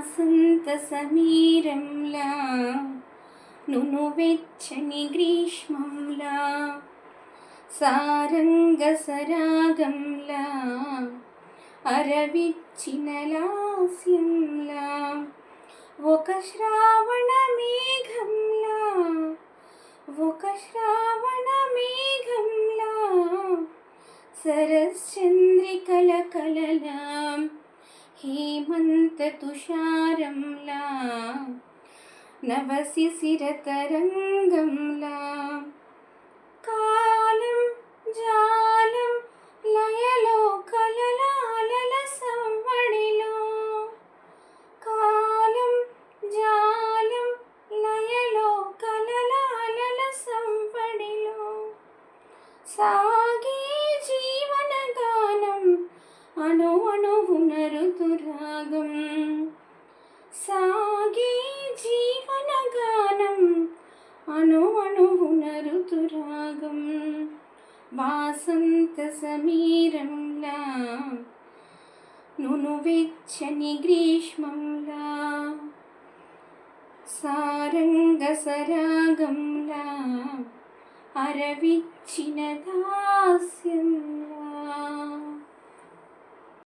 వాసంత సమీరంలా నునువెచ్చని గ్రీష్మంలా సారంగ సరాగంలా అరవిచ్చిన లాస్యంలా ఒక శ్రావణ మేఘంలా సరశ్చంద్రికల కలలా హేమంత తుషారంలా నవశిశిర తరంగంలా కాలం జాలం లయలో కలలాలల సంవడిలో కాలం జాలం లయలో కలలాలల సంవడిలో సాగే జీవన గానం అణువణువున ఋతురాగం సాగే జీవన గానం అణువణువున ఋతురాగం వాసంత సమీరంలా నునువెచ్చని గ్రీష్మంలా సారంగ సరాగంలా అరవిచ్చిన దాస్యంలా